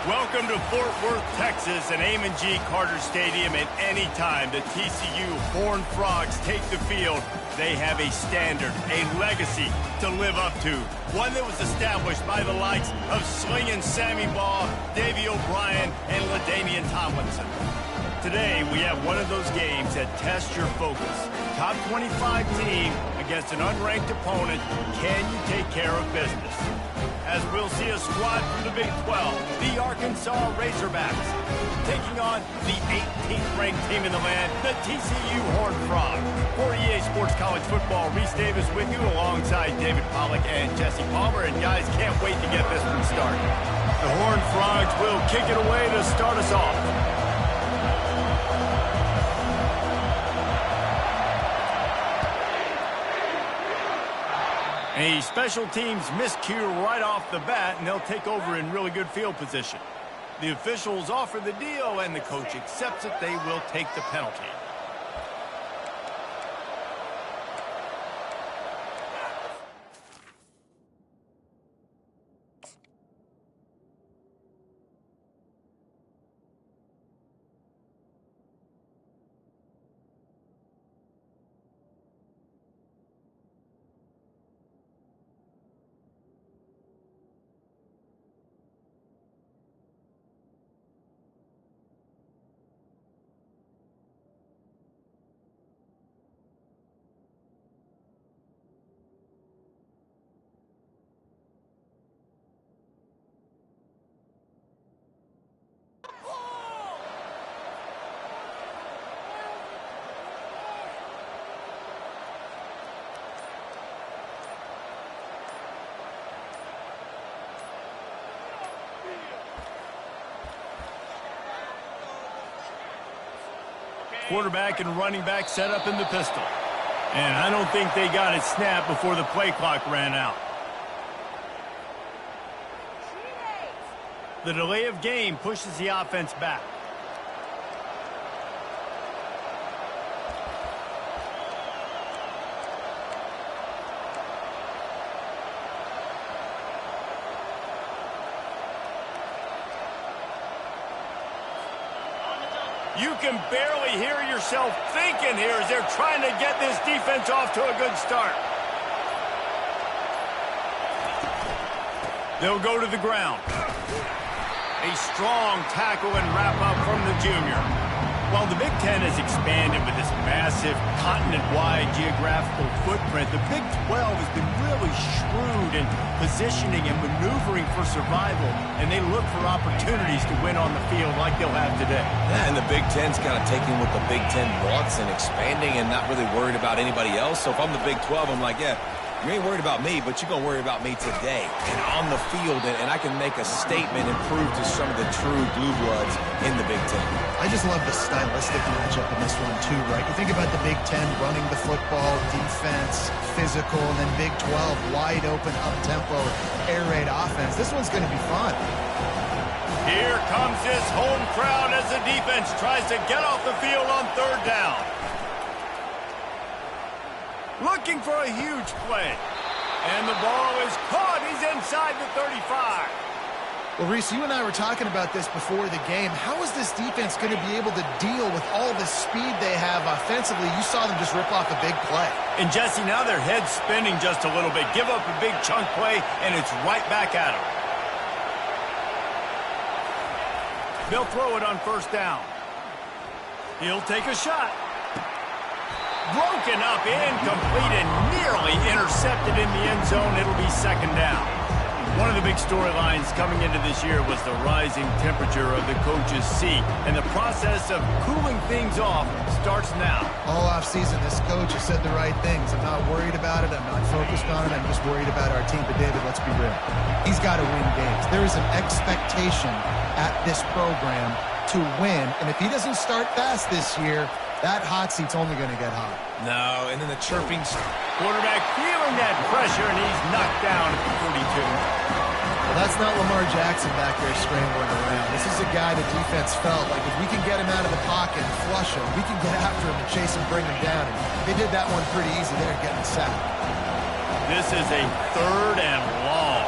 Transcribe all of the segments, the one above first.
Welcome to Fort Worth, Texas, and Ncaa Carter Stadium. And anytime the TCU Horned Frogs take the field, they have a standard, a legacy to live up to. One that was established by the likes of Slingin' Sammy Baugh, Davey O'Brien, and LaDainian Tomlinson. Today, we have one of those games that tests your focus. Top 25 team against an unranked opponent. Can you take care of business? As we'll see a squad from the Big 12, the Arkansas Razorbacks, taking on the 18th ranked team in the land, the TCU Horned Frogs. For EA Sports College Football, Reese Davis with you alongside David Pollack and Jesse Palmer. And guys, can't wait to get this one started. The Horned Frogs will kick it away to start us off. A special teams miscue right off the bat, and they'll take over in really good field position. The officials offer the deal, and the coach accepts it. They will take the penalty. Quarterback and running back set up in the pistol. And I don't think they got it snapped before the play clock ran out. The delay of game pushes the offense back. You can barely hear yourself thinking here as they're trying to get this defense off to a good start. They'll go to the ground. A strong tackle and wrap up from the junior. While the Big Ten has expanded with this massive continent-wide geographical footprint, the Big 12 has been really shrewd in positioning and maneuvering for survival, and they look for opportunities to win on the field like they'll have today. Yeah, and the Big Ten's kind of taking what the Big Ten wants and expanding and not really worried about anybody else. So if I'm the Big 12, I'm like, yeah, you ain't worried about me, but you're going to worry about me today and on the field, and I can make a statement and prove to some of the true blue bloods in the Big Ten. I just love the stylistic matchup in this one, too, right? You think about the Big Ten running the football, defense, physical, and then Big 12, wide open, up-tempo, air raid offense. This one's going to be fun. Here comes this home crowd as the defense tries to get off the field on third down. Looking for a huge play. And the ball is caught. He's inside the 35. Well, Reese, you and I were talking about this before the game. How is this defense going to be able to deal with all the speed they have offensively? You saw them just rip off a big play. And, Jesse, now their head's spinning just a little bit. Give up a big chunk play, and it's right back at them. They'll throw it on first down. He'll take a shot. Broken up, incomplete, and nearly intercepted in the end zone. It'll be second down. One of the big storylines coming into this year was the rising temperature of the coach's seat, and the process of cooling things off starts now. All offseason, this coach has said the right things. I'm not worried about it. I'm not focused on it. I'm just worried about our team. But, David, let's be real. He's got to win games. There is an expectation at this program to win, and if he doesn't start fast this year, that hot seat's only going to get hot. No, and then the chirping. Quarterback feeling that pressure, and he's knocked down at the 42. Well, that's not Lamar Jackson back there scrambling around. This is a guy the defense felt like if we can get him out of the pocket and flush him, we can get after him and chase him, bring him down. And they did that one pretty easy there, getting sacked. This is a 3rd and long.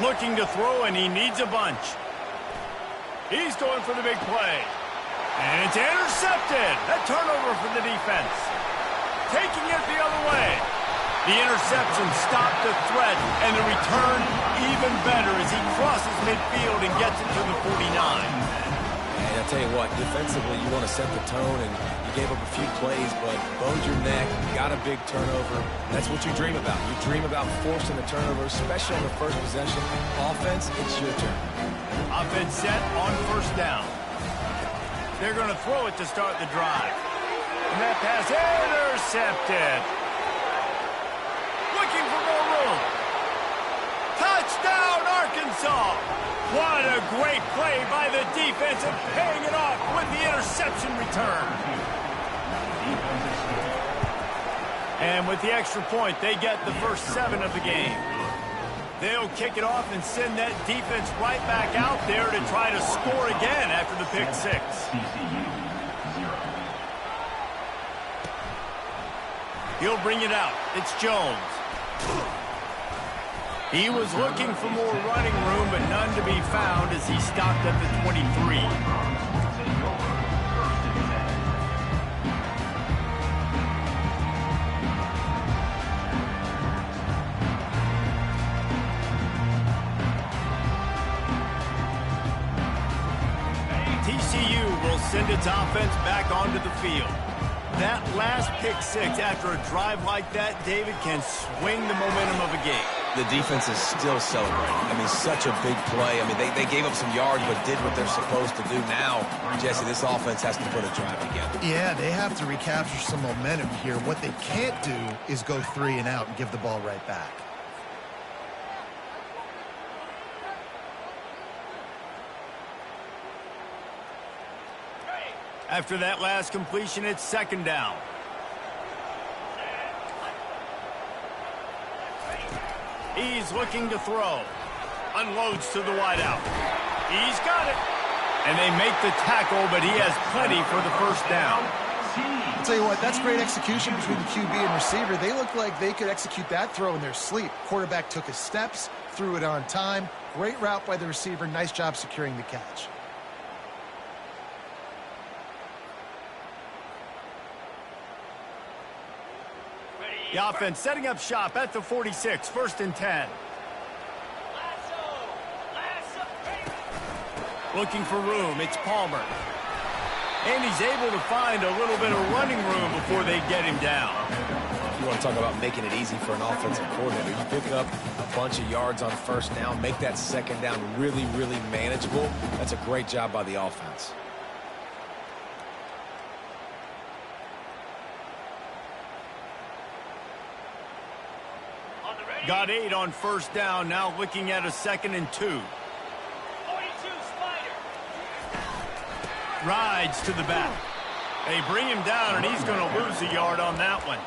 Looking to throw, and he needs a bunch. He's going for the big play. And it's intercepted. A turnover for the defense. Taking it the other way. The interception stopped the threat, and the return even better as he crosses midfield and gets it to the 49. And I'll tell you what, defensively, you want to set the tone, and you gave up a few plays, but bowed your neck, got a big turnover. That's what you dream about. You dream about forcing the turnover, especially on the first possession. Offense, it's your turn. Offense set on first down. They're going to throw it to start the drive. And that pass intercepted. Looking for more room. Touchdown, Arkansas. What a great play by the defense and paying it off with the interception return. And with the extra point, they get the first 7 of the game. They'll kick it off and send that defense right back out there to try to score again after the pick 6. He'll bring it out. It's Jones. He was looking for more running room, but none to be found as he stopped at the 23. TCU will send its offense back onto the field. That last pick 6 after a drive like that, David, can swing the momentum of a game. The defense is still celebrating. I mean, such a big play. I mean, they gave up some yards but did what they're supposed to do. Now, Jesse, this offense has to put a drive together. Yeah, they have to recapture some momentum here. What they can't do is go 3 and out and give the ball right back. After that last completion, it's second down. He's looking to throw. Unloads to the wideout. He's got it. And they make the tackle, but he has plenty for the first down. I'll tell you what, that's great execution between the QB and receiver. They look like they could execute that throw in their sleep. Quarterback took his steps, threw it on time. Great route by the receiver. Nice job securing the catch. The offense setting up shop at the 46, 1st and 10. Looking for room, it's Palmer. And he's able to find a little bit of running room before they get him down. You want to talk about making it easy for an offensive coordinator. You pick up a bunch of yards on first down, make that second down really, really manageable. That's a great job by the offense. Got 8 on first down, now looking at a 2nd and 2. 42, Spider. Rides to the back. They bring him down, and he's going to lose a yard on that one.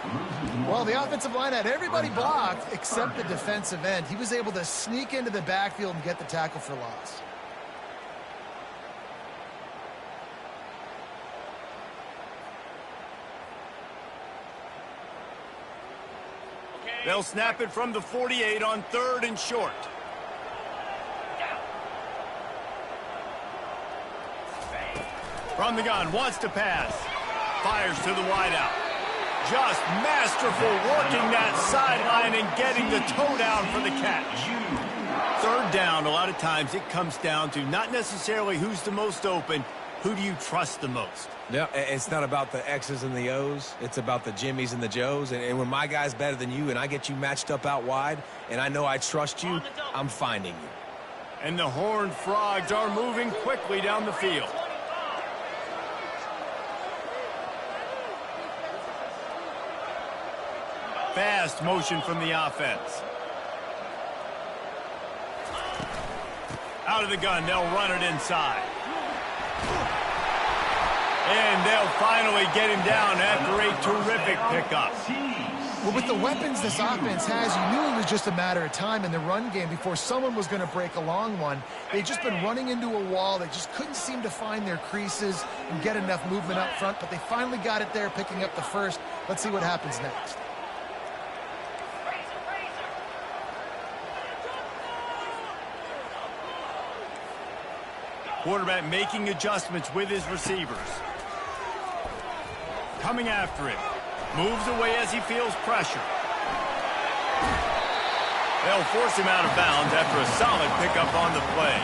Well, the offensive line had everybody blocked except the defensive end. He was able to sneak into the backfield and get the tackle for loss. They'll snap it from the 48 on 3rd and short. From the gun, wants to pass. Fires to the wideout. Just masterful working that sideline and getting the toe down for the catch. 3rd down, a lot of times it comes down to not necessarily who's the most open, who do you trust the most? No, it's not about the X's and the O's. It's about the Jimmies and the Joes. And when my guy's better than you and I get you matched up out wide and I know I trust you, I'm finding you. And the Horned Frogs are moving quickly down the field. Fast motion from the offense. Out of the gun, they'll run it inside. And they'll finally get him down after a terrific pickup. Well, with the weapons this offense has, you knew it was just a matter of time in the run game before someone was going to break a long one. They've just been running into a wall. They just couldn't seem to find their creases and get enough movement up front, but they finally got it there, picking up the first. Let's see what happens next. Quarterback making adjustments with his receivers. Coming after him. Moves away as he feels pressure. They'll force him out of bounds after a solid pickup on the play.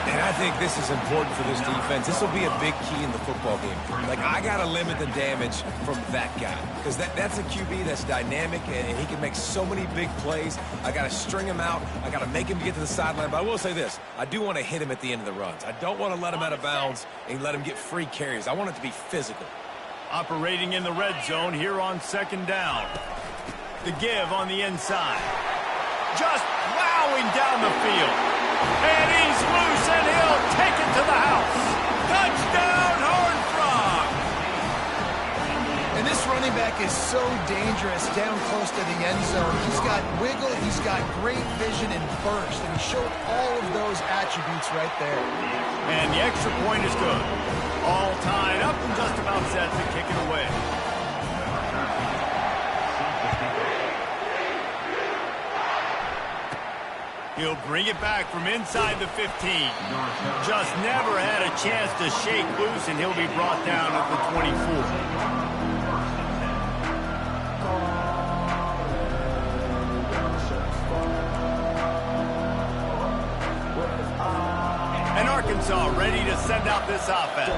And I think this is important for this defense. This will be a big key in the football game. Like, I got to limit the damage from that guy. Because that's a QB that's dynamic, and he can make so many big plays. I got to string him out. I got to make him get to the sideline. But I will say this. I do want to hit him at the end of the runs. I don't want to let him out of bounds and let him get free carries. I want it to be physical. Operating in the red zone here on second down. The give on the inside. Just plowing down the field. And he's loose, and he'll take it to the house. Touchdown, Horned Frog! And this running back is so dangerous down close to the end zone. He's got wiggle, he's got great vision and burst, and he showed all of those attributes right there. And the extra point is good. All tied up and just about set to kick it away. He'll bring it back from inside the 15. Just never had a chance to shake loose, and he'll be brought down at the 24. And Arkansas ready to send out this offense.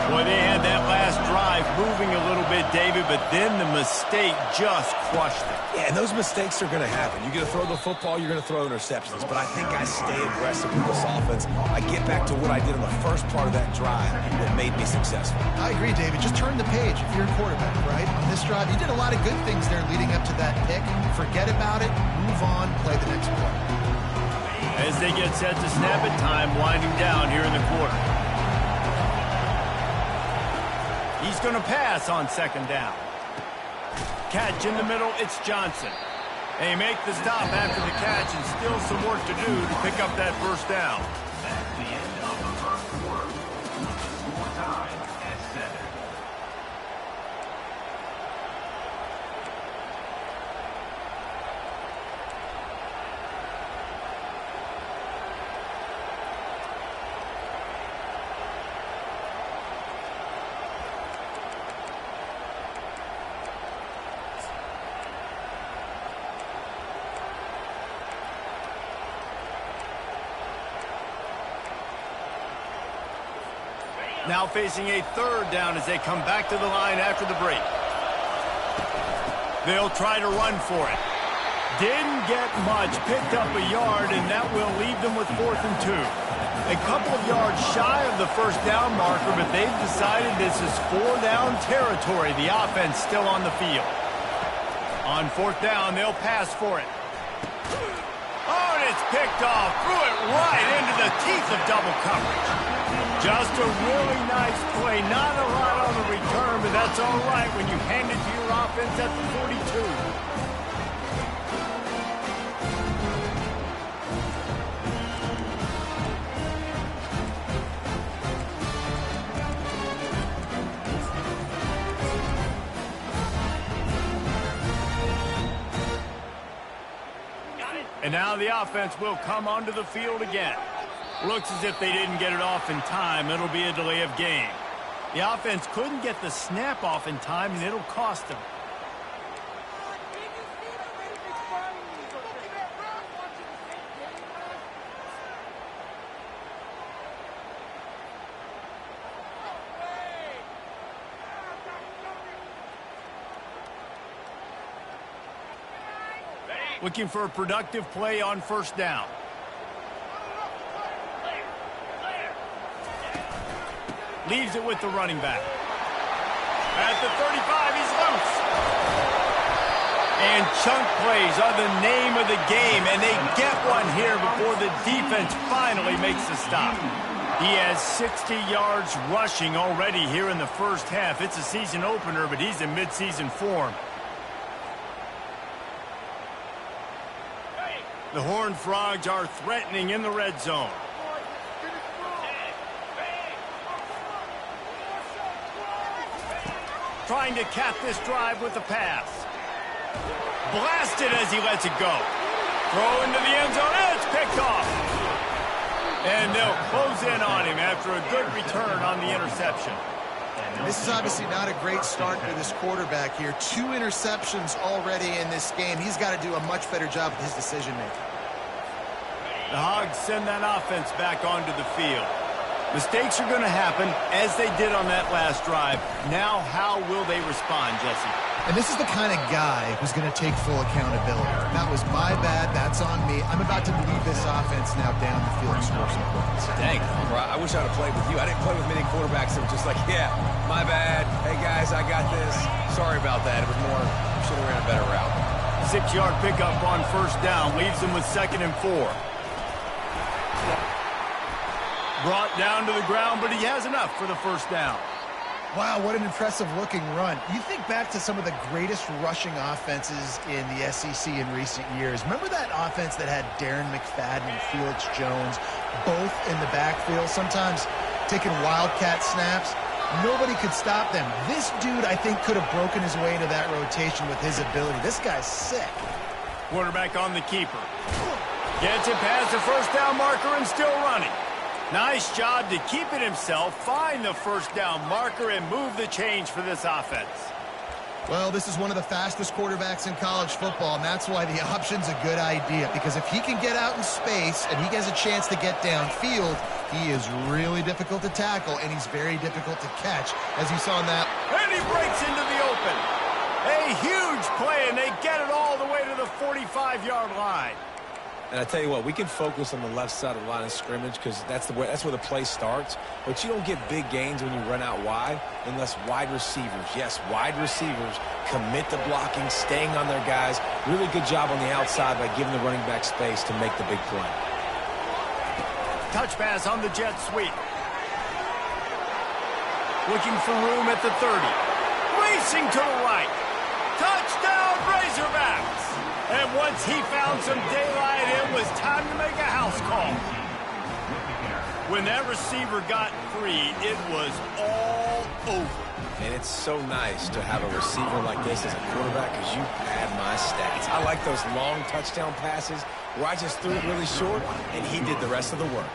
Boy, they had that last drive moving a little bit, David, but then the mistake just crushed it. Yeah, and those mistakes are going to happen. You're going to throw the football, you're going to throw interceptions. But I think I stay aggressive with this offense. I get back to what I did on the first part of that drive that made me successful. I agree, David. Just turn the page if you're a quarterback, right? On this drive, you did a lot of good things there leading up to that pick. Forget about it, move on, play the next play. As they get set to snap it, time winding down here in the quarter. He's going to pass on second down. Catch in the middle, it's Johnson. They make the stop after the catch, and still some work to do to pick up that first down. That's the end of the first quarter. Score time at 7. Now facing a third down as they come back to the line after the break. They'll try to run for it. Didn't get much, picked up a yard, and that will leave them with 4th and 2. A couple of yards shy of the first down marker, but they've decided this is 4-down territory. The offense still on the field. On 4th down, they'll pass for it. Oh, and it's picked off. Threw it right into the teeth of double coverage. Just a really nice play. Not a lot on the return, but that's all right when you hand it to your offense at the 42. And now the offense will come onto the field again. Looks as if they didn't get it off in time. It'll be a delay of game. The offense couldn't get the snap off in time, and it'll cost them. Looking for a productive play on first down. Leaves it with the running back. At the 35, he's loose. And chunk plays are the name of the game, and they get one here before the defense finally makes the stop. He has 60 yards rushing already here in the first half. It's a season opener, but he's in midseason form. The Horned Frogs are threatening in the red zone. Trying to cap this drive with a pass. Blasted as he lets it go. Throw into the end zone, and it's picked off. And they'll close in on him after a good return on the interception. This is obviously not a great start for this quarterback here. 2 interceptions already in this game. He's got to do a much better job with his decision-making. The Hogs send that offense back onto the field. Mistakes are going to happen, as they did on that last drive. Now, how will they respond, Jesse? And this is the kind of guy who's going to take full accountability. That was my bad. That's on me. I'm about to lead this offense now down the field and score some points. Dang, I wish I would have played with you. I didn't play with many quarterbacks that were just like, yeah, my bad. Hey, guys, I got this. Sorry about that. It was more, should have ran a better route. 6-yard pickup on first down leaves them with 2nd and 4. Brought down to the ground, but he has enough for the first down. Wow, what an impressive-looking run. You think back to some of the greatest rushing offenses in the SEC in recent years. Remember that offense that had Darren McFadden and Felix Jones both in the backfield, sometimes taking wildcat snaps? Nobody could stop them. This dude, I think, could have broken his way into that rotation with his ability. This guy's sick. Quarterback on the keeper. Gets it past the first down marker and still running. Nice job to keep it himself, find the first down marker, and move the change for this offense. Well, this is one of the fastest quarterbacks in college football, and that's why the option's a good idea, because if he can get out in space and he has a chance to get downfield, he is really difficult to tackle, and he's very difficult to catch, as you saw in that. And he breaks into the open. A huge play, and they get it all the way to the 45-yard line. And I tell you what, we can focus on the left side of the line of scrimmage because that's where the play starts. But you don't get big gains when you run out wide unless wide receivers, yes, wide receivers commit to blocking, staying on their guys. Really good job on the outside by giving the running back space to make the big play. Touch pass on the jet sweep. Looking for room at the 30. Racing to the right. Touchdown, Razorbacks! And once he found some daylight, it was time to make a house call. When that receiver got free, it was all over. And it's so nice to have a receiver like this as a quarterback because you pad my stats. I like those long touchdown passes where I just threw it really short, and he did the rest of the work.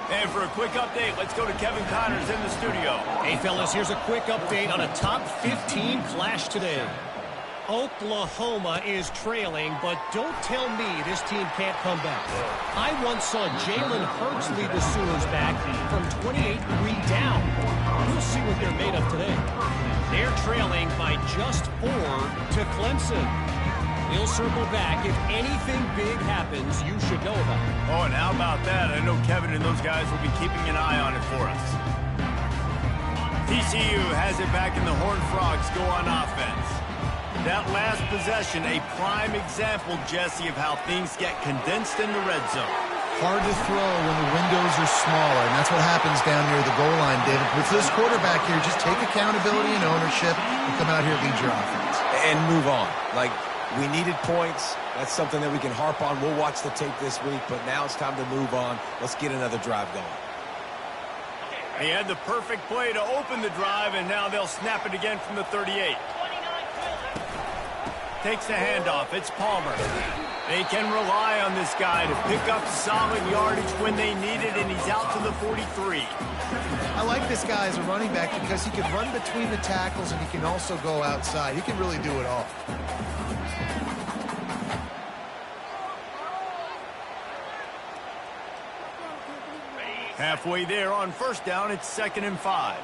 And for a quick update, let's go to Kevin Connors in the studio. Hey, fellas, here's a quick update on a top 15 clash today. Oklahoma is trailing, but don't tell me this team can't come back. I once saw Jalen Hurts lead the Sooners back from 28-3 down. We'll see what they're made of today. They're trailing by just 4 to Clemson. We'll circle back. If anything big happens, you should know about it. Oh, and how about that? I know Kevin and those guys will be keeping an eye on it for us. TCU has it back in the Horned Frogs go on offense. That last possession, a prime example, Jesse, of how things get condensed in the red zone. Hard to throw when the windows are smaller, and that's what happens down near the goal line, David. With this quarterback here, just take accountability and ownership and come out here and lead your offense. And move on. Like, we needed points. That's something that we can harp on. We'll watch the tape this week, but now it's time to move on. Let's get another drive going. He had the perfect play to open the drive, and now they'll snap it again from the 38. Takes the handoff. It's Palmer. They can rely on this guy to pick up solid yardage when they need it, and he's out to the 43. I like this guy as a running back because he can run between the tackles and he can also go outside. He can really do it all. Halfway there on first down, it's 2nd and 5.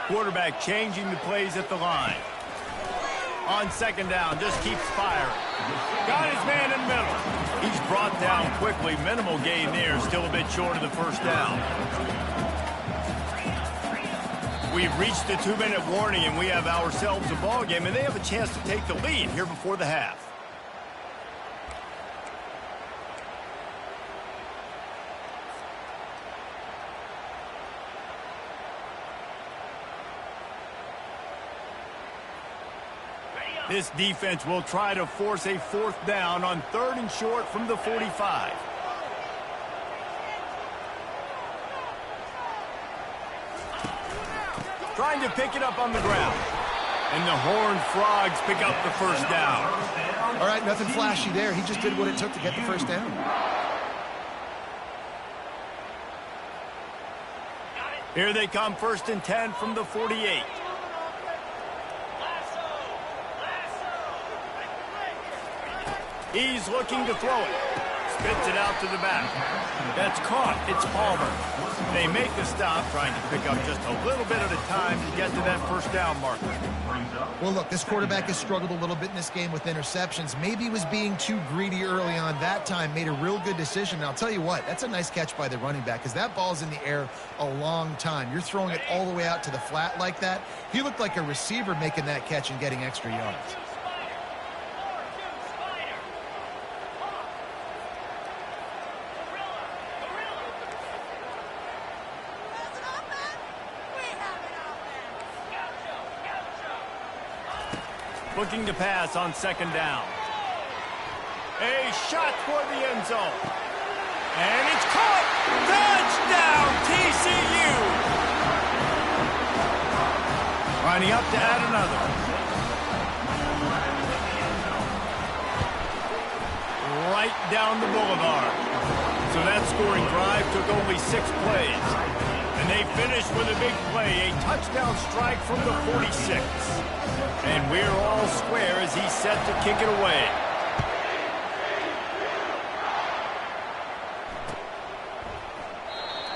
Quarterback changing the plays at the line. On 2nd down, just keeps firing. Got his man in the middle. He's brought down quickly. Minimal gain there, still a bit short of the first down. We've reached the 2-minute warning, and we have ourselves a ball game, and they have a chance to take the lead here before the half. This defense will try to force a 4th down on 3rd and short from the 45. Trying to pick it up on the ground. And the Horned Frogs pick up the first down. All right, nothing flashy there. He just did what it took to get the first down. Here they come, 1st and 10 from the 48. He's looking to throw it. Spits it out to the back. That's caught. It's Palmer. They make the stop, trying to pick up just a little bit at a time to get to that first down marker. Well, look, this quarterback has struggled a little bit in this game with interceptions. Maybe he was being too greedy early on that time, made a real good decision. And I'll tell you what, that's a nice catch by the running back because that ball's in the air a long time. You're throwing it all the way out to the flat like that. He looked like a receiver making that catch and getting extra yards. Looking to pass on 2nd down. A shot toward the end zone. And it's caught! Touchdown, TCU! Lining up to add another. Right down the boulevard. So that scoring drive took only 6 plays. And they finished with a big play, a touchdown strike from the 46. And we're all square as he's set to kick it away.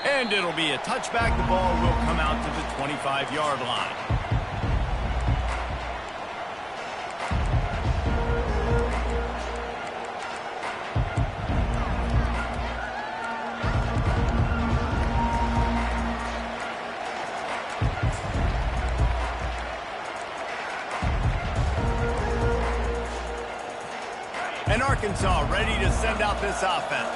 And it'll be a touchback. The ball will come out to the 25-yard line. And Arkansas ready to send out this offense.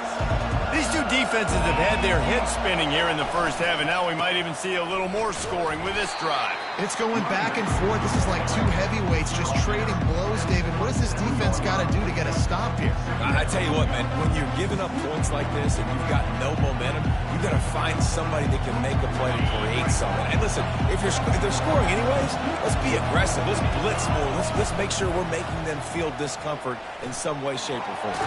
These two defenses have had their heads spinning here in the first half, and now we might even see a little more scoring with this drive. It's going back and forth. This is like two heavyweights just trading blows, David. What does this defense got to do to get a stop here? I tell you what, man, when you're giving up points like this and you've got no momentum, you've got to find somebody that can make a play and create something. And listen, if they're scoring anyways, let's be aggressive. Let's blitz more. Let's make sure we're making them feel discomfort in some way, shape, or form.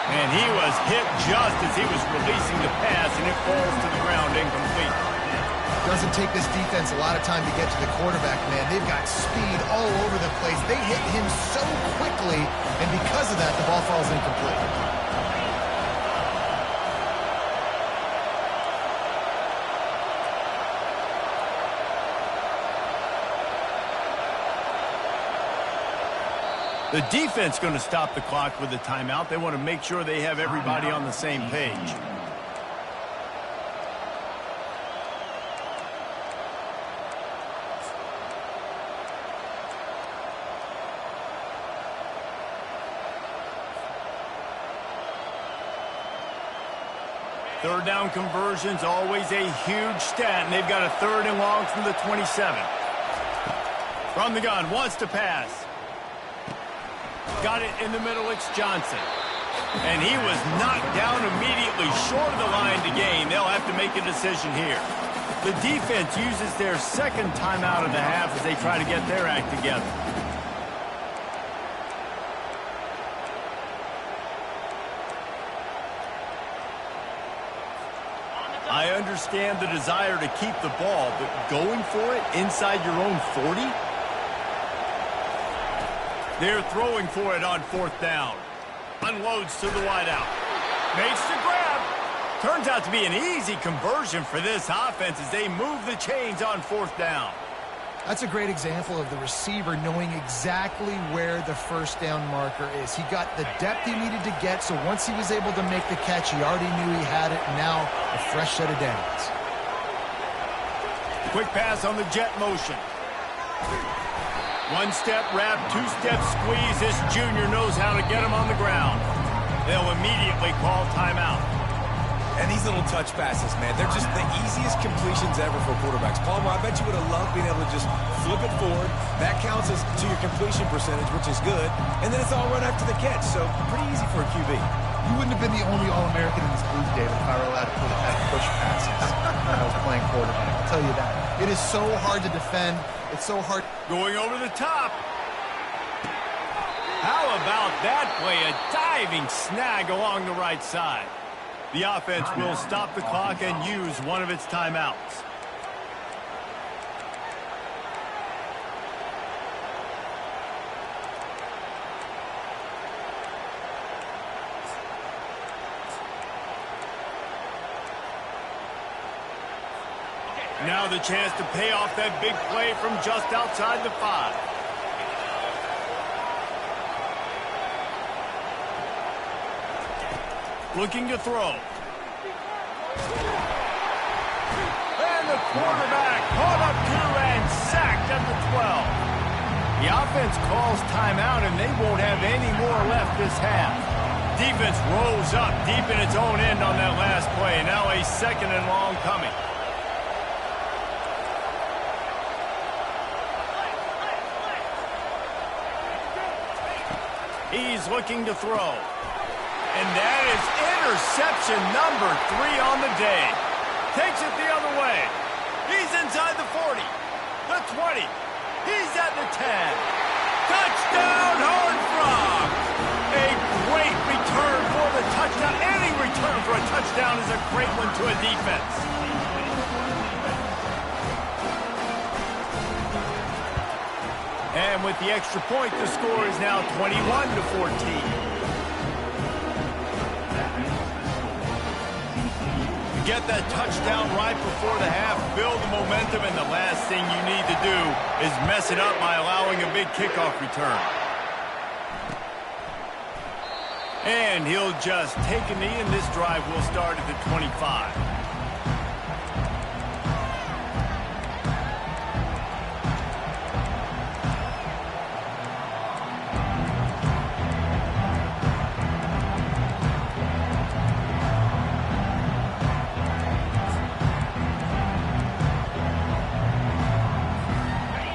And he was hit just as he was releasing the pass, and it falls to the ground incomplete. Doesn't take this defense a lot of time to get to the quarterback, man. They've got speed all over the place. They hit him so quickly, and because of that, the ball falls incomplete. The defense going to stop the clock with a timeout. They want to make sure they have everybody on the same page. Third down conversions, always a huge stat, and they've got a 3rd and long from the 27. From the gun, wants to pass. Got it in the middle, it's Johnson. And he was knocked down immediately short of the line to gain. They'll have to make a decision here. The defense uses their 2nd timeout of the half as they try to get their act together. I understand the desire to keep the ball, but going for it inside your own 40? They're throwing for it on 4th down. Unloads to the wideout. Makes the grab. Turns out to be an easy conversion for this offense as they move the chains on 4th down. That's a great example of the receiver knowing exactly where the first down marker is. He got the depth he needed to get, so once he was able to make the catch, he already knew he had it, and now a fresh set of downs. Quick pass on the jet motion. 1-step wrap, 2-step squeeze. This junior knows how to get him on the ground. They'll immediately call timeout. And these little touch passes, man, they're just the easiest completions ever for quarterbacks. Palmer, I bet you would have loved being able to just flip it forward. That counts as to your completion percentage, which is good. And then it's all run after the catch, so pretty easy for a QB. You wouldn't have been the only All-American in this booth, David, if I were allowed to push passes when I was playing quarterback. I'll tell you that. It is so hard to defend It's so hard. Going over the top. How about that play? A diving snag along the right side. The offense will stop the clock and use one of its timeouts. Now the chance to pay off that big play from just outside the 5. Looking to throw. And the quarterback caught up to and sacked at the 12. The offense calls timeout, and they won't have any more left this half. Defense rose up deep in its own end on that last play. Now a 2nd and long coming. He's looking to throw. And that is interception number 3 on the day. Takes it the other way. He's inside the 40, the 20. He's at the 10. Touchdown, Horned Frogs! A great return for the touchdown. Any return for a touchdown is a great one to a defense. And with the extra point, the score is now 21-14. Get that touchdown right before the half, build the momentum, and the last thing you need to do is mess it up by allowing a big kickoff return. And he'll just take a knee, and this drive will start at the 25.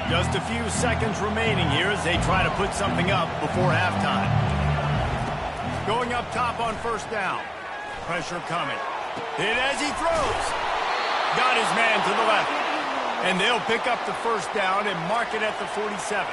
Just a few seconds remaining here as they try to put something up before halftime. Going up top on 1st down. Pressure coming. Hit as he throws. Got his man to the left. And they'll pick up the 1st down and mark it at the 47.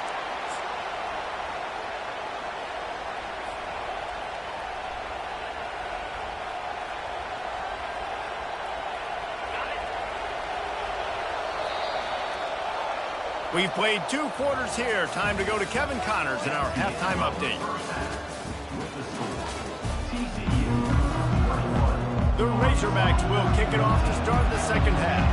We've played 2 quarters here. Time to go to Kevin Connors in our halftime update. The Razorbacks will kick it off to start the 2nd half.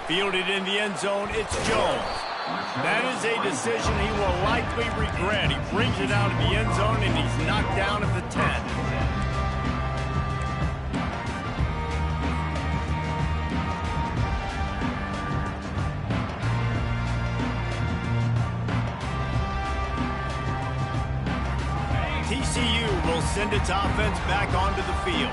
Fielded in the end zone, it's Jones. That is a decision he will likely regret. He brings it out of the end zone, and he's knocked down at the 10. TCU will send its offense back onto the field.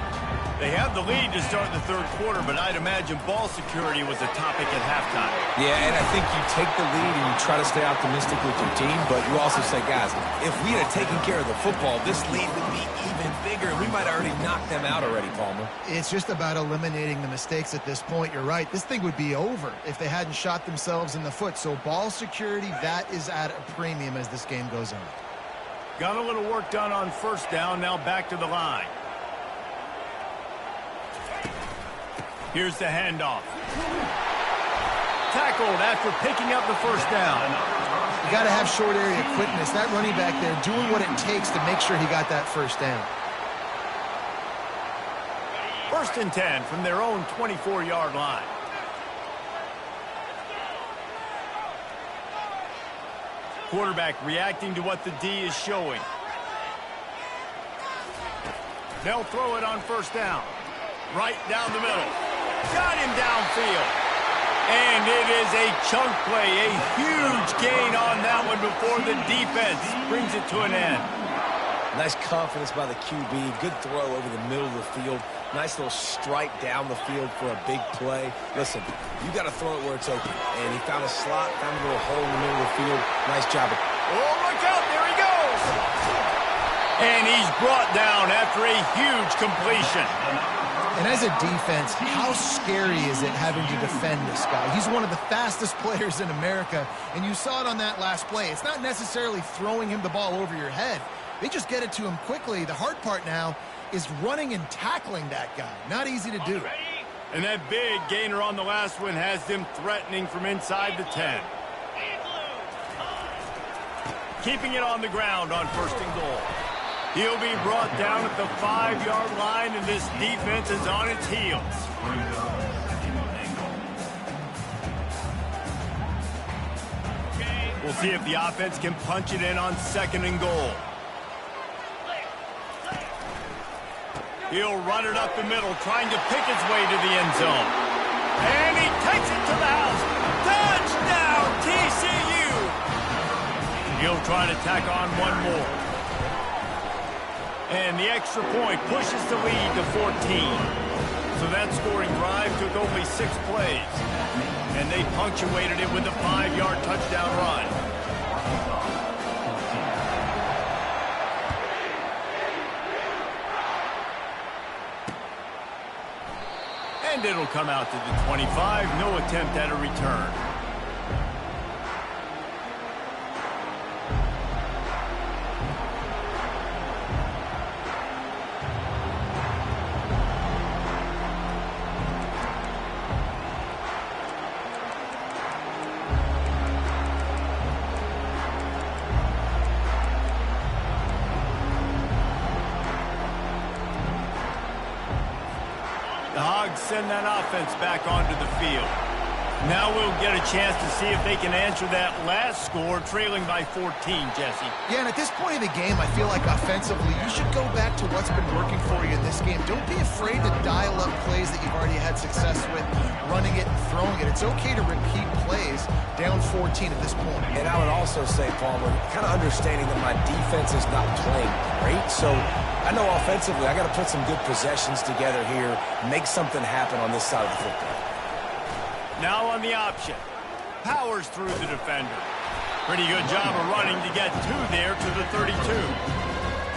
They have the lead to start the 3rd quarter, but I'd imagine ball security was a topic at halftime. Yeah, and I think you take the lead and you try to stay optimistic with your team, but you also say, guys, if we had taken care of the football, this lead would be even bigger, and we might have already knocked them out already, Palmer. It's just about eliminating the mistakes at this point. You're right. This thing would be over if they hadn't shot themselves in the foot. So ball security, that is at a premium as this game goes on. Got a little work done on 1st down, now back to the line. Here's the handoff. Tackled after picking up the 1st down. You got to have short area quickness. That running back there doing what it takes to make sure he got that 1st down. 1st and 10 from their own 24-yard line. Quarterback reacting to what the D is showing. They'll throw it on 1st down. Right down the middle. Got him downfield. And it is a chunk play, a huge gain on that one before the defense brings it to an end. Nice confidence by the QB. Good throw over the middle of the field. Nice little strike down the field for a big play. Listen, you got to throw it where it's open. And he found a slot, found a little hole in the middle of the field. Nice job. Oh, look out. There he goes. And he's brought down after a huge completion. And as a defense, how scary is it having to defend this guy? He's one of the fastest players in America, and you saw it on that last play. It's not necessarily throwing him the ball over your head. They just get it to him quickly. The hard part now is running and tackling that guy. Not easy to do. And that big gainer on the last one has them threatening from inside the 10. Keeping it on the ground on 1st and goal. He'll be brought down at the 5-yard line, and this defense is on its heels. We'll see if the offense can punch it in on 2nd and goal. He'll run it up the middle, trying to pick his way to the end zone. And he takes it to the house. Touchdown, TCU! He'll try to tack on one more. And the extra point pushes the lead to 14. So that scoring drive took only 6 plays. And they punctuated it with a 5-yard touchdown run. And it'll come out to the 25. No attempt at a return. The Hogs send that offense back onto the field. Now we'll get a chance to see if they can answer that last score, trailing by 14, Jesse. Yeah, and at this point of the game, I feel like offensively, you should go back to what's been working for you in this game. Don't be afraid to dial up plays that you've already had success with, running it and throwing it. It's okay to repeat plays down 14 at this point. And I would also say, Palmer, kind of understanding that my defense is not playing great, so I know offensively I got to put some good possessions together here, make something happen on this side of the football. Now on the option. Powers through the defender. Pretty good job of running to get there to the 32.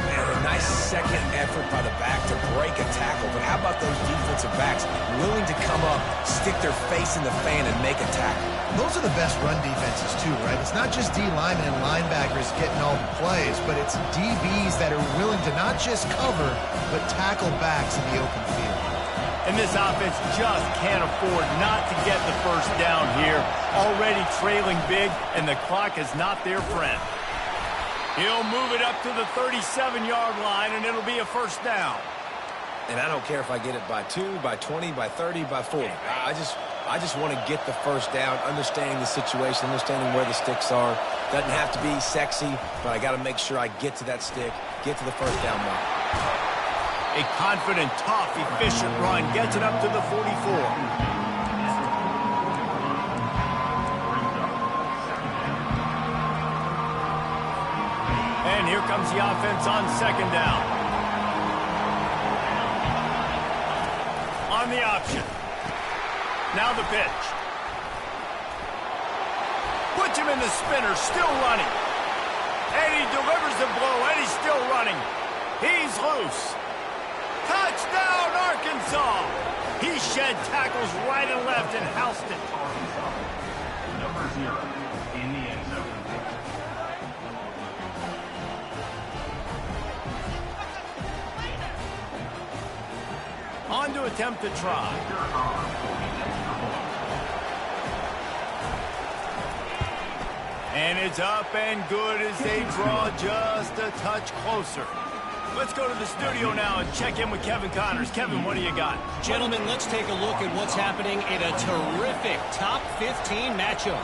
Man, a nice second effort by the back to break a tackle, but how about those defensive backs willing to come up, stick their face in the fan, and make a tackle? Those are the best run defenses too, right? It's not just D linemen and linebackers getting all the plays, but it's DBs that are willing to not just cover, but tackle backs in the open field. And this offense just can't afford not to get the first down here. Already trailing big, and the clock is not their friend. He'll move it up to the 37-yard line, and it'll be a first down. And I don't care if I get it by 2, by 20, by 30, by 40. I just want to get the first down, understanding the situation, understanding where the sticks are. Doesn't have to be sexy, but I got to make sure I get to that stick, get to the first down mark. A confident, tough, efficient run gets it up to the 44. And here comes the offense on 2nd down. On the option. Now the pitch. Puts him in the spinner, still running. And he delivers the blow, and he's still running. He's loose. Touchdown, Arkansas! He shed tackles right and left and housed it. Number 0 in the end zone. On to attempt to try. And it's up and good as they draw just a touch closer. Let's go to the studio now and check in with Kevin Connors. Kevin, what do you got? Gentlemen, let's take a look at what's happening in a terrific top 15 matchup.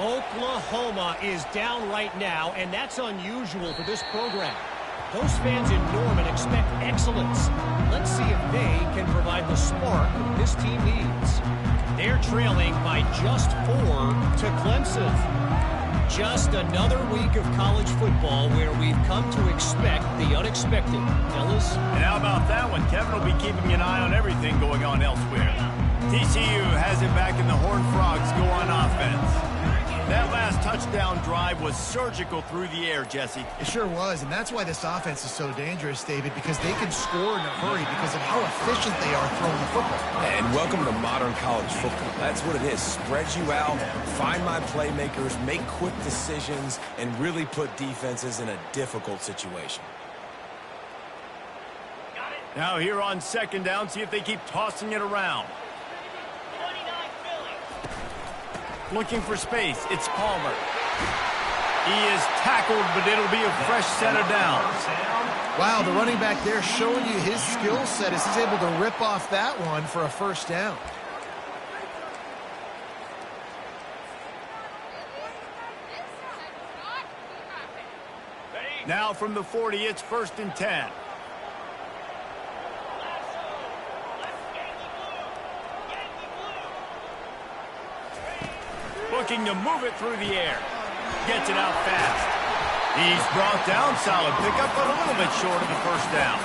Oklahoma is down right now, and that's unusual for this program. Those fans in Norman expect excellence. Let's see if they can provide the spark this team needs. They're trailing by just 4 to Clemson. Just another week of college football where we've come to expect the unexpected. Fellas? And how about that one? Kevin will be keeping an eye on everything going on elsewhere. TCU has it back in the Horned Frogs go on offense. That last touchdown drive was surgical through the air, Jesse. It sure was, and that's why this offense is so dangerous, David, because they can score in a hurry because of how efficient they are throwing the football. And welcome to modern college football. That's what it is. Spread you out, find my playmakers, make quick decisions, and really put defenses in a difficult situation. Now here on second down, see if they keep tossing it around. Looking for space, it's Palmer. He is tackled, but it'll be a fresh set of downs. Wow, the running back there showing you his skill set as he's able to rip off that one for a first down. Now from the 40, it's 1st and 10. Looking to move it through the air. Gets it out fast. He's brought down, solid pickup, but a little bit short of the first down.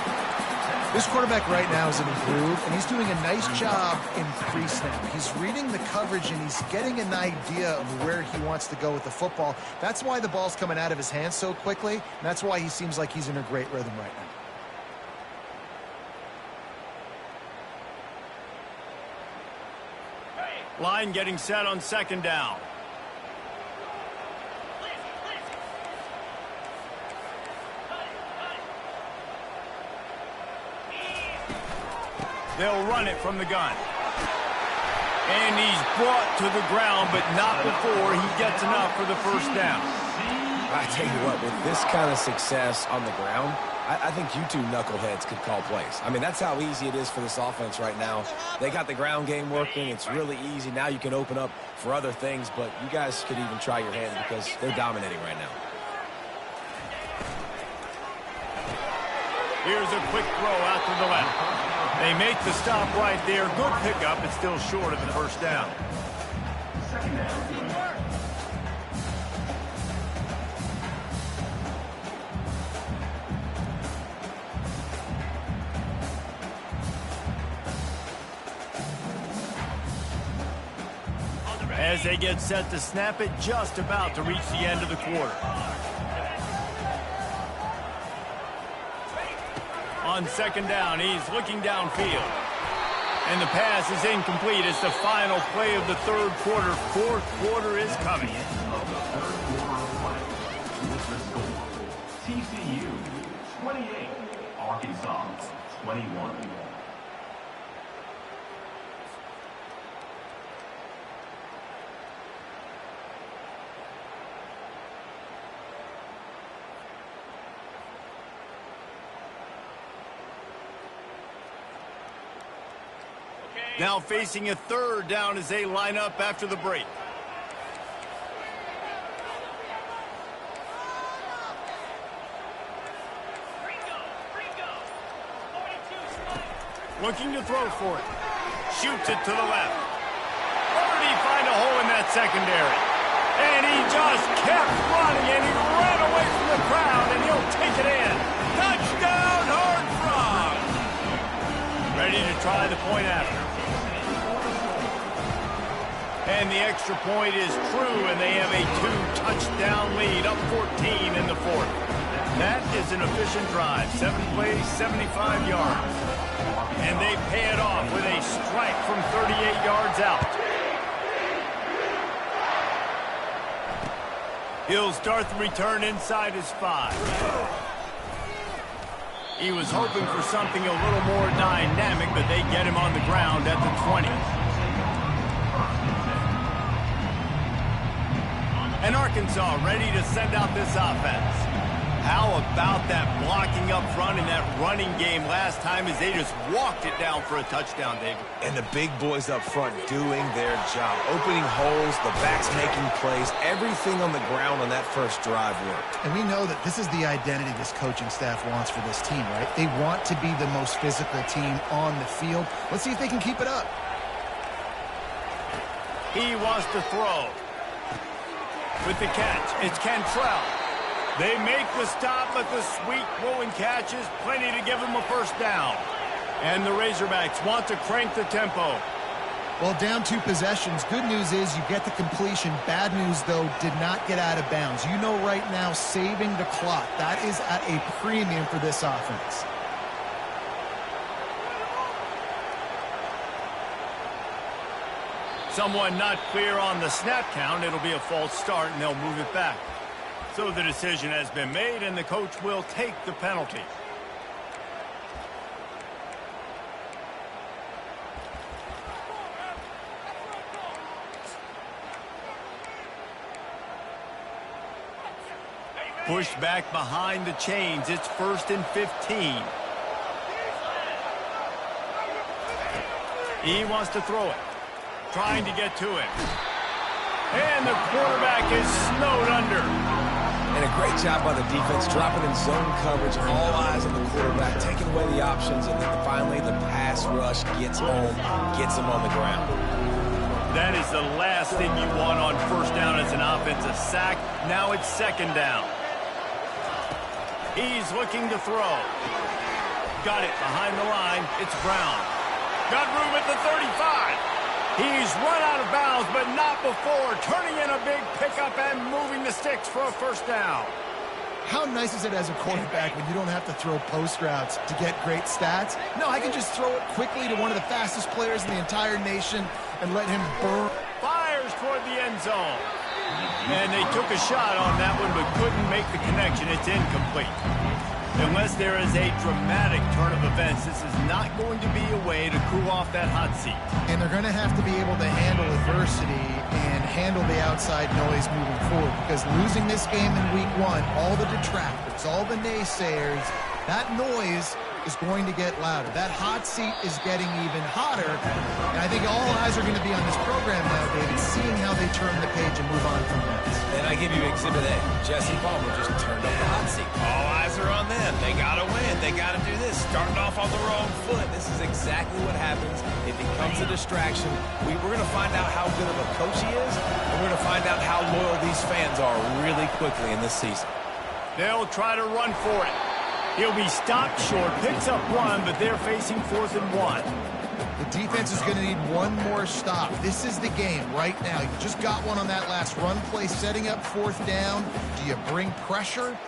This quarterback right now is in a groove, and he's doing a nice job in pre-snap. He's reading the coverage, and he's getting an idea of where he wants to go with the football. That's why the ball's coming out of his hands so quickly, and that's why he seems like he's in a great rhythm right now. Line getting set on second down. They'll run it from the gun. And he's brought to the ground, but not before he gets enough for the first down. I tell you what, with this kind of success on the ground, I think you two knuckleheads could call plays. I mean, that's how easy it is for this offense right now. They got the ground game working. It's really easy. Now you can open up for other things, but you guys could even try your hand because they're dominating right now. Here's a quick throw out to the left. They make the stop right there. Good pickup. It's still short of the first down. Second down. As they get set to snap it, just about to reach the end of the quarter. On second down, he's looking downfield. And the pass is incomplete. It's the final play of the third quarter. Fourth quarter is coming. TCU 28, Arkansas 21. Now facing a third down as they line up after the break. Looking to throw for it. Shoots it to the left. Where did he find a hole in that secondary? And he just kept running, and he ran away from the crowd, and he'll take it in. Touchdown, Horned Frogs! Ready to try the point after. And the extra point is true, and they have a 2-touchdown lead, up 14 in the fourth. That is an efficient drive. 7 plays, 75 yards. And they pay it off with a strike from 38 yards out. He'll start the return inside his 5. He was hoping for something a little more dynamic, but they get him on the ground at the 20. And Arkansas ready to send out this offense. How about that blocking up front in that running game last time as they just walked it down for a touchdown, David? And the big boys up front doing their job. Opening holes, the backs making plays. Everything on the ground on that first drive worked. And we know that this is the identity this coaching staff wants for this team, right? They want to be the most physical team on the field. Let's see if they can keep it up. He wants to throw. With the catch, it's Cantrell. They make the stop, but the sweet rolling catch is plenty to give them a first down. And the Razorbacks want to crank the tempo. Well, down 2 possessions. Good news is you get the completion. Bad news, though, did not get out of bounds. You know right now, saving the clock. That is at a premium for this offense. Someone not clear on the snap count. It'll be a false start, and they'll move it back. So the decision has been made, and the coach will take the penalty. Pushed back behind the chains. It's 1st and 15. He wants to throw it. Trying to get to it. And the quarterback is snowed under. And a great job by the defense, dropping in zone coverage, all eyes on the quarterback, taking away the options, and then finally the pass rush gets home, gets him on the ground. That is the last thing you want on 1st down as an offensive sack. Now it's 2nd down. He's looking to throw. Got it behind the line. It's Brown. Got room at the 35. He's run out of bounds, but not before. Turning in a big pickup and moving the sticks for a 1st down. How nice is it as a quarterback when you don't have to throw post routes to get great stats? No, I can just throw it quickly to one of the fastest players in the entire nation and let him burn. Fires toward the end zone. And they took a shot on that one, but couldn't make the connection. It's incomplete. Unless there is a dramatic turn of events, this is not going to be a way to cool off that hot seat. And they're going to have to be able to handle adversity and handle the outside noise moving forward, because losing this game in week 1, all the detractors, all the naysayers, that noise is going to get louder. That hot seat is getting even hotter. And I think all eyes are going to be on this program now, David, seeing how they turn the page and move on from this. And I give you Exhibit A. Jesse Palmer just turned up the hot seat. All eyes are on them. They got to win. They got to do this. Starting off on the wrong foot. This is exactly what happens. It becomes a distraction. We're going to find out how good of a coach he is, and we're going to find out how loyal these fans are really quickly in this season. They'll try to run for it. He'll be stopped short, picks up 1, but they're facing 4th and 1. The defense is going to need one more stop. This is the game right now. You just got one on that last run play, setting up 4th down. Do you bring pressure?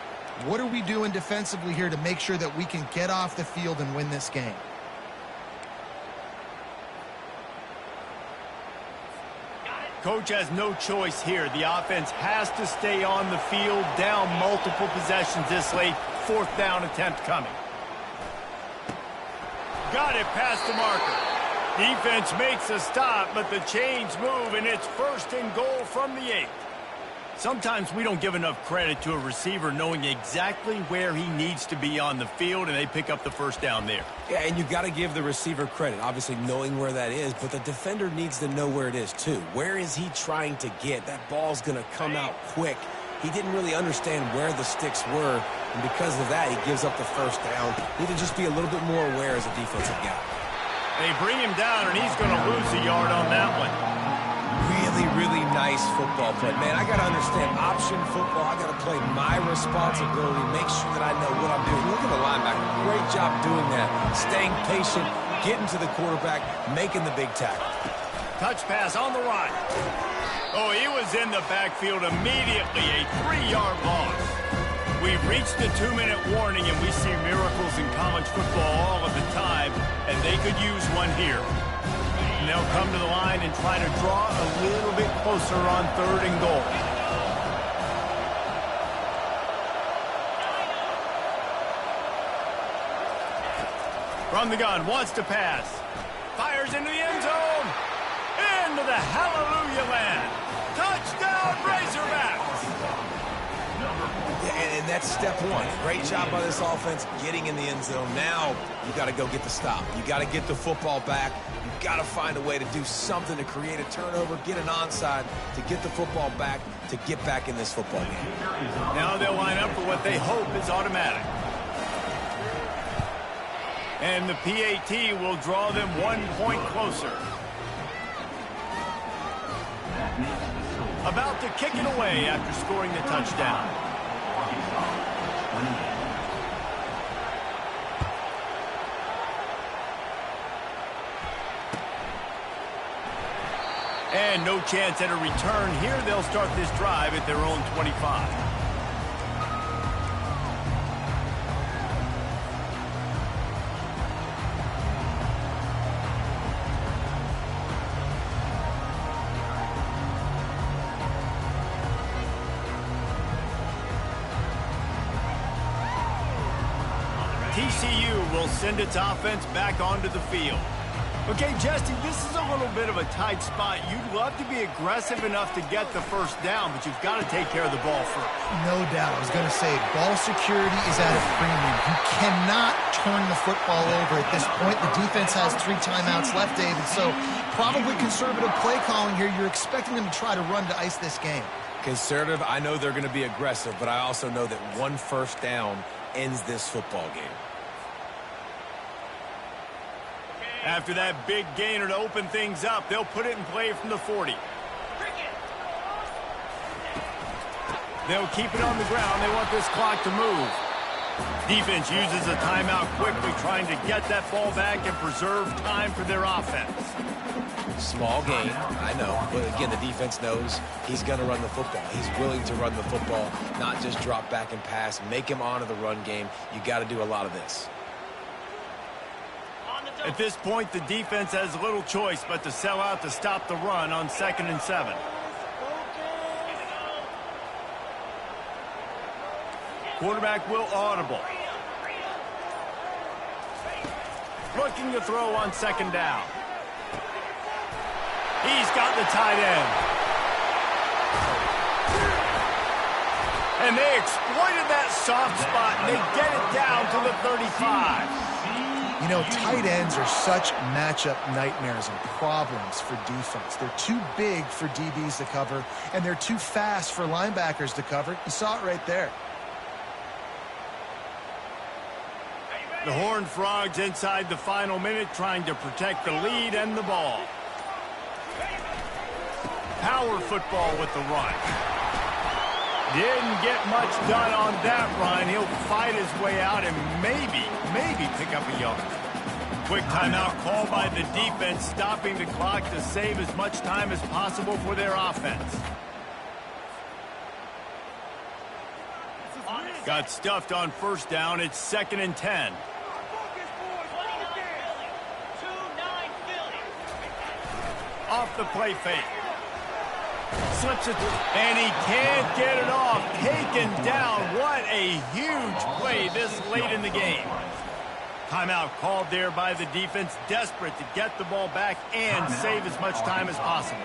What are we doing defensively here to make sure that we can get off the field and win this game? Coach has no choice here. The offense has to stay on the field, down multiple possessions this late. 4th down attempt coming. Got it past the marker. Defense makes a stop, but the chains move, and it's 1st and goal from the 8. Sometimes we don't give enough credit to a receiver knowing exactly where he needs to be on the field, and they pick up the 1st down there. Yeah, and you got to give the receiver credit, obviously knowing where that is, but the defender needs to know where it is too. Where is he trying to get? That ball's going to come out quick. He didn't really understand where the sticks were, and because of that, he gives up the 1st down. Need to just be a little bit more aware as a defensive guy. They bring him down, and he's going to lose a yard on that one. Really, really nice football play. Man, I got to understand option football. I got to play my responsibility, make sure that I know what I'm doing. Look at the linebacker. Great job doing that. Staying patient, getting to the quarterback, making the big tackle. Touch pass on the right. Oh, he was in the backfield immediately. A 3-yard loss. We've reached the 2-minute warning, and we see miracles in college football all of the time, and they could use one here. And they'll come to the line and try to draw a little bit closer on 3rd and goal. From the gun, wants to pass. Fires into the end zone. Into the hallelujah land. Touchdown, Razorbacks. And that's step 1. Great job by this offense getting in the end zone. Now you got to go get the stop. You got to get the football back. You got to find a way to do something to create a turnover, get an onside, to get the football back, to get back in this football game. Now they'll line up for what they hope is automatic. And the PAT will draw them 1 point closer. About to kick it away after scoring the touchdown. And no chance at a return here. They'll start this drive at their own 25. TCU will send its offense back onto the field. Okay, Jesse, this is a little bit of a tight spot. You'd love to be aggressive enough to get the first down, but you've got to take care of the ball first. No doubt. I was going to say, ball security is at a premium. You cannot turn the football over at this point. The defense has 3 timeouts left, David, so probably conservative play calling here. You're expecting them to try to run to ice this game. Conservative, I know they're going to be aggressive, but I also know that one first down ends this football game. After that big gainer to open things up, they'll put it in play from the 40. They'll keep it on the ground. They want this clock to move. Defense uses a timeout quickly, trying to get that ball back and preserve time for their offense. Small gain, I know. But again, the defense knows he's going to run the football. He's willing to run the football, not just drop back and pass, make him honor the run game. You got to do a lot of this. At this point, the defense has little choice but to sell out to stop the run on 2nd and 7. Quarterback will audible. Looking to throw on 2nd down. He's got the tight end. And they exploited that soft spot, and they get it down to the 35. You know, tight ends are such matchup nightmares and problems for defense. They're too big for DBs to cover, and they're too fast for linebackers to cover. You saw it right there. The Horned Frogs inside the final minute, trying to protect the lead and the ball. Power football with the run. Didn't get much done on that run. He'll fight his way out and maybe pick up a yard. Quick timeout call by the defense, stopping the clock to save as much time as possible for their offense. Got stuffed on first down. It's 2nd and 10. Off the play fake. Slips it, and he can't get it off. Taken down. What a huge play this late in the game. Timeout called there by the defense, desperate to get the ball back and save as much time as possible.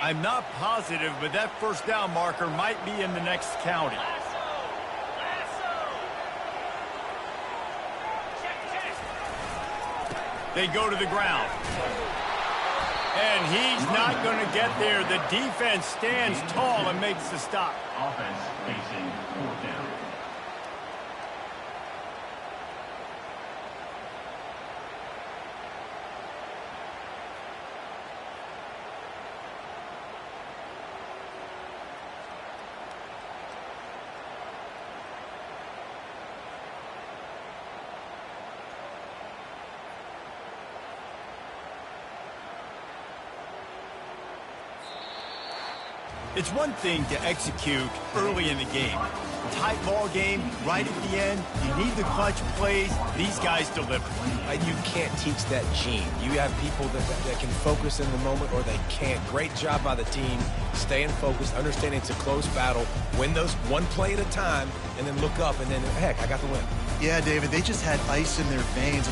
I'm not positive, but that first down marker might be in the next county. They go to the ground. And he's not going to get there. The defense stands tall and makes the stop. Offense facing 4th down. It's one thing to execute early in the game. Tight ball game, right at the end. You need the clutch plays. These guys deliver. You can't teach that gene. You have people that can focus in the moment or they can't. Great job by the team, staying focused, understanding it's a close battle, win those one play at a time, and then look up, and then, heck, I got the win. Yeah, David, they just had ice in their veins.